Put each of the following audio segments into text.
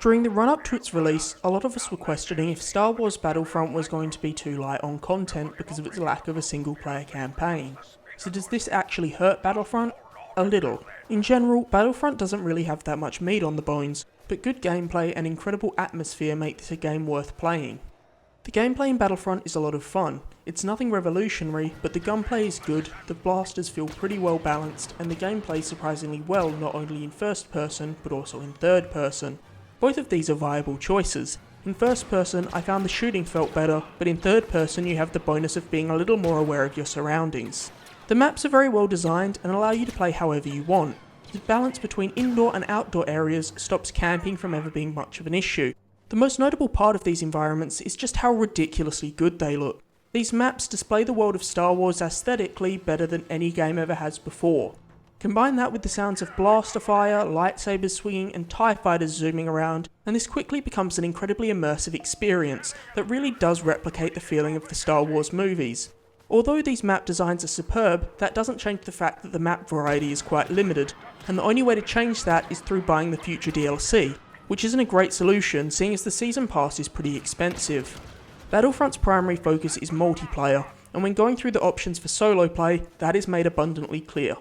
During the run-up to its release, a lot of us were questioning if Star Wars Battlefront was going to be too light on content because of its lack of a single-player campaign. So does this actually hurt Battlefront? A little. In general, Battlefront doesn't really have that much meat on the bones, but good gameplay and incredible atmosphere make this a game worth playing. The gameplay in Battlefront is a lot of fun. It's nothing revolutionary, but the gunplay is good, the blasters feel pretty well balanced, and the gameplay surprisingly well not only in first person, but also in third person. Both of these are viable choices. In first person, I found the shooting felt better, but in third person you have the bonus of being a little more aware of your surroundings. The maps are very well designed and allow you to play however you want. The balance between indoor and outdoor areas stops camping from ever being much of an issue. The most notable part of these environments is just how ridiculously good they look. These maps display the world of Star Wars aesthetically better than any game ever has before. Combine that with the sounds of blaster fire, lightsabers swinging and TIE fighters zooming around, and this quickly becomes an incredibly immersive experience that really does replicate the feeling of the Star Wars movies. Although these map designs are superb, that doesn't change the fact that the map variety is quite limited, and the only way to change that is through buying the future DLC, which isn't a great solution seeing as the season pass is pretty expensive. Battlefront's primary focus is multiplayer, and when going through the options for solo play, that is made abundantly clear.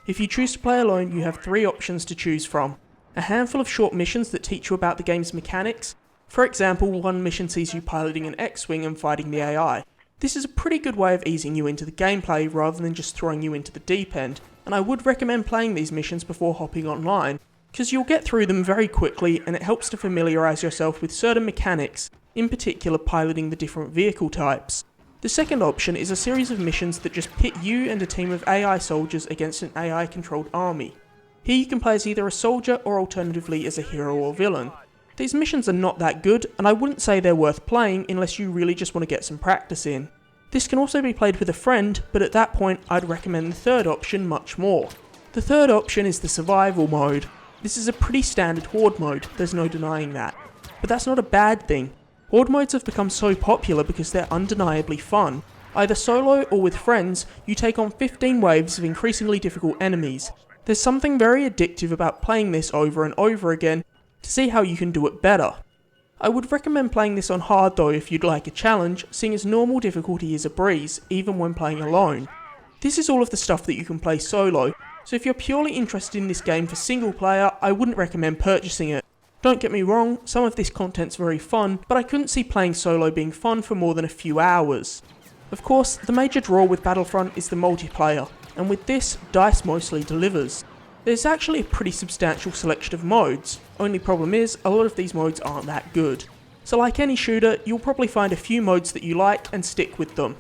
If you choose to play alone, you have 3 options to choose from. A handful of short missions that teach you about the game's mechanics. For example, one mission sees you piloting an X-Wing and fighting the AI. This is a pretty good way of easing you into the gameplay rather than just throwing you into the deep end, and I would recommend playing these missions before hopping online, because you'll get through them very quickly and it helps to familiarise yourself with certain mechanics, in particular piloting the different vehicle types. The second option is a series of missions that just pit you and a team of AI soldiers against an AI controlled army. Here you can play as either a soldier or alternatively as a hero or villain. These missions are not that good and I wouldn't say they're worth playing unless you really just want to get some practice in. This can also be played with a friend, but at that point I'd recommend the third option much more. The third option is the survival mode. This is a pretty standard horde mode, there's no denying that. But that's not a bad thing. Horde modes have become so popular because they're undeniably fun. Either solo or with friends, you take on 15 waves of increasingly difficult enemies. There's something very addictive about playing this over and over again to see how you can do it better. I would recommend playing this on hard though if you'd like a challenge, seeing as normal difficulty is a breeze, even when playing alone. This is all of the stuff that you can play solo, so if you're purely interested in this game for single player, I wouldn't recommend purchasing it. Don't get me wrong, some of this content's very fun, but I couldn't see playing solo being fun for more than a few hours. Of course, the major draw with Battlefront is the multiplayer, and with this, DICE mostly delivers. There's actually a pretty substantial selection of modes, only problem is, a lot of these modes aren't that good. So like any shooter, you'll probably find a few modes that you like and stick with them.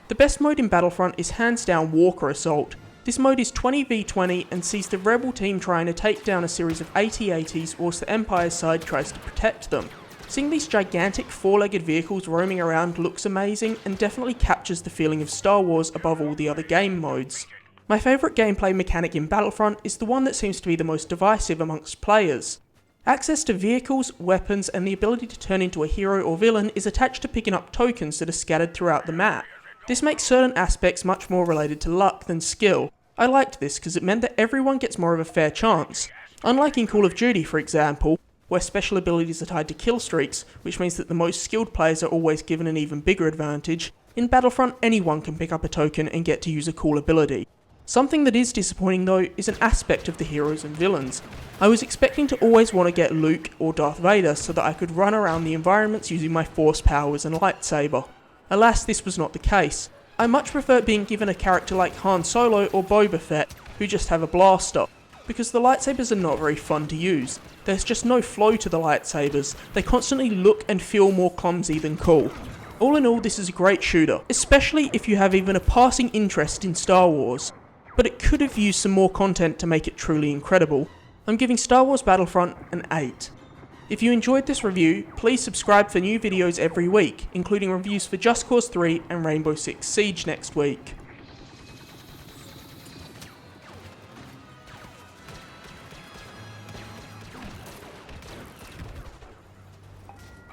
The best mode in Battlefront is hands down Walker Assault. This mode is 20v20 and sees the rebel team trying to take down a series of AT-ATs whilst the Empire's side tries to protect them. Seeing these gigantic 4-legged vehicles roaming around looks amazing and definitely captures the feeling of Star Wars above all the other game modes. My favourite gameplay mechanic in Battlefront is the one that seems to be the most divisive amongst players. Access to vehicles, weapons and the ability to turn into a hero or villain is attached to picking up tokens that are scattered throughout the map. This makes certain aspects much more related to luck than skill. I liked this because it meant that everyone gets more of a fair chance. Unlike in Call of Duty for example, where special abilities are tied to kill streaks, which means that the most skilled players are always given an even bigger advantage, in Battlefront anyone can pick up a token and get to use a cool ability. Something that is disappointing though is an aspect of the heroes and villains. I was expecting to always want to get Luke or Darth Vader so that I could run around the environments using my force powers and lightsaber. Alas, this was not the case. I much prefer being given a character like Han Solo or Boba Fett, who just have a blaster, because the lightsabers are not very fun to use. There's just no flow to the lightsabers, they constantly look and feel more clumsy than cool. All in all, this is a great shooter, especially if you have even a passing interest in Star Wars, but it could have used some more content to make it truly incredible. I'm giving Star Wars Battlefront an 8. If you enjoyed this review, please subscribe for new videos every week, including reviews for Just Cause 3 and Rainbow Six Siege next week.